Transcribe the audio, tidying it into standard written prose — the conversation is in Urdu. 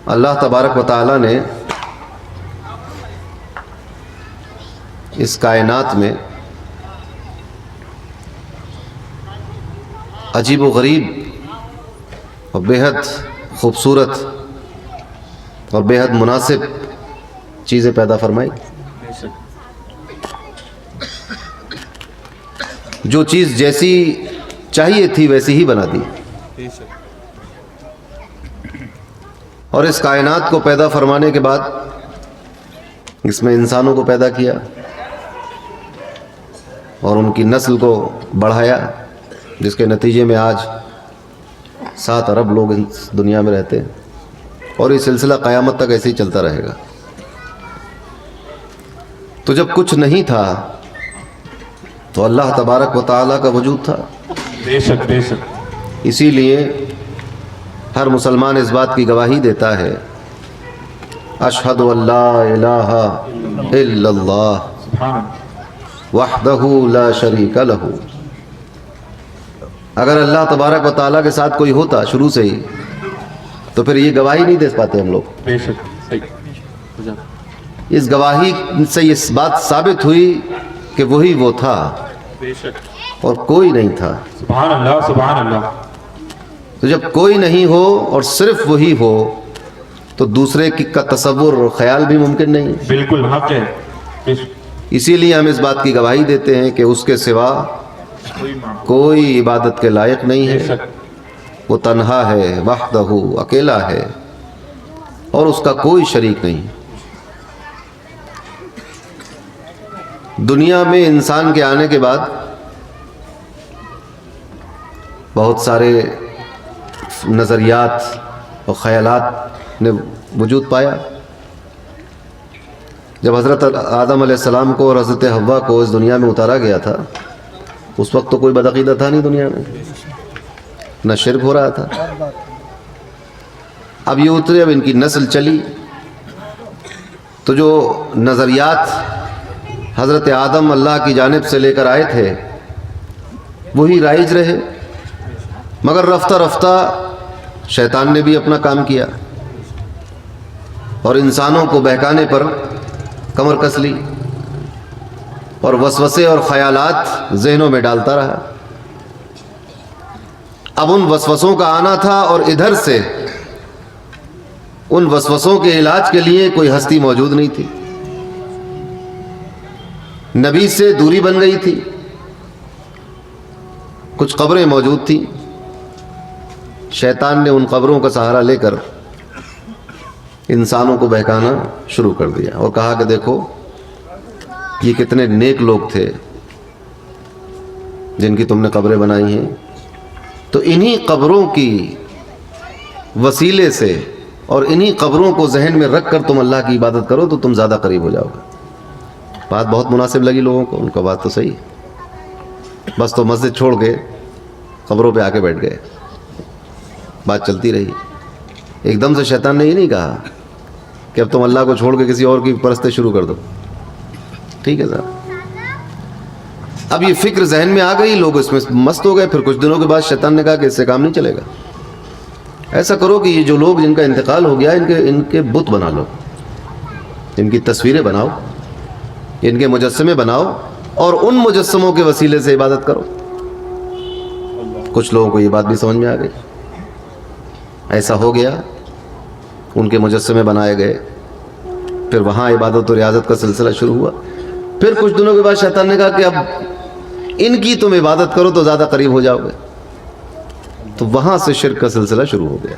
اللہ تبارک و تعالیٰ نے اس کائنات میں عجیب و غریب اور بیحد خوبصورت اور بیحد مناسب چیزیں پیدا فرمائی. جو چیز جیسی چاہیے تھی ویسی ہی بنا دی. اور اس کائنات کو پیدا فرمانے کے بعد اس میں انسانوں کو پیدا کیا اور ان کی نسل کو بڑھایا، جس کے نتیجے میں آج 7 ارب لوگ اس دنیا میں رہتے ہیں، اور یہ سلسلہ قیامت تک ایسے ہی چلتا رہے گا. تو جب کچھ نہیں تھا تو اللہ تبارک و تعالیٰ کا وجود تھا. بے شک بے شک. اسی لیے ہر مسلمان اس بات کی گواہی دیتا ہے، اشہد ان لا الہ الا اللہ سبحان وحدہ لا شریک لہ. اگر اللہ تبارک و تعالیٰ کے ساتھ کوئی ہوتا شروع سے ہی تو پھر یہ گواہی نہیں دے پاتے ہم لوگ. بے شک. صحیح. اس گواہی سے یہ بات ثابت ہوئی کہ وہی وہ تھا بے شک. اور کوئی نہیں تھا. سبحان اللہ سبحان اللہ. تو جب کوئی نہیں ہو اور صرف وہی ہو تو دوسرے کا تصور اور خیال بھی ممکن نہیں. بالکل حق ہے. بے شک. اسی لیے ہم اس بات کی گواہی دیتے ہیں کہ اس کے سوا کوئی عبادت کے لائق نہیں بے ہے. شک. وہ تنہا ہے، وحدہ، اکیلا ہے، اور اس کا کوئی شریک نہیں. دنیا میں انسان کے آنے کے بعد بہت سارے نظریات اور خیالات نے وجود پایا. جب حضرت آدم علیہ السلام کو اور حضرت حوا کو اس دنیا میں اتارا گیا تھا، اس وقت تو کوئی بدعقیدہ تھا نہیں دنیا میں، نہ شرک ہو رہا تھا. اب یہ اترے، اب ان کی نسل چلی، تو جو نظریات حضرت آدم اللہ کی جانب سے لے کر آئے تھے وہی رائج رہے، مگر رفتہ رفتہ شیطان نے بھی اپنا کام کیا اور انسانوں کو بہکانے پر کمر کس لی اور وسوسے اور خیالات ذہنوں میں ڈالتا رہا. اب ان وسوسوں کا آنا تھا اور ادھر سے ان وسوسوں کے علاج کے لیے کوئی ہستی موجود نہیں تھی. نبی سے دوری بن گئی تھی، کچھ قبریں موجود تھیں. شیطان نے ان قبروں کا سہارا لے کر انسانوں کو بہکانا شروع کر دیا اور کہا کہ دیکھو یہ کتنے نیک لوگ تھے جن کی تم نے قبریں بنائی ہیں، تو انہی قبروں کی وسیلے سے اور انہی قبروں کو ذہن میں رکھ کر تم اللہ کی عبادت کرو تو تم زیادہ قریب ہو جاؤ گے. بات بہت مناسب لگی لوگوں کو، ان کا بات تو صحیح. بس تو مسجد چھوڑ کے قبروں پہ آ کے بیٹھ گئے. بات چلتی رہی. ایک دم سے شیطان نے یہ نہیں کہا کہ اب تم اللہ کو چھوڑ کے کسی اور کی پرستش شروع کر دو. ٹھیک ہے صاحب. اب یہ فکر ذہن میں آ گئی، لوگ اس میں مست ہو گئے. پھر کچھ دنوں کے بعد شیطان نے کہا کہ اس سے کام نہیں چلے گا. ایسا کرو کہ یہ جو لوگ جن کا انتقال ہو گیا ان کے بت بنا لو، ان کی تصویریں بناؤ، ان کے مجسمے بناؤ اور ان مجسموں کے وسیلے سے عبادت کرو. کچھ لوگوں کو یہ بات بھی سمجھ میں آ گئی. ایسا ہو گیا، ان کے مجسمے بنائے گئے. پھر وہاں عبادت و ریاضت کا سلسلہ شروع ہوا. پھر کچھ دنوں کے بعد شیطان نے کہا کہ اب ان کی تم عبادت کرو تو زیادہ قریب ہو جاؤ گے. تو وہاں سے شرک کا سلسلہ شروع ہو گیا.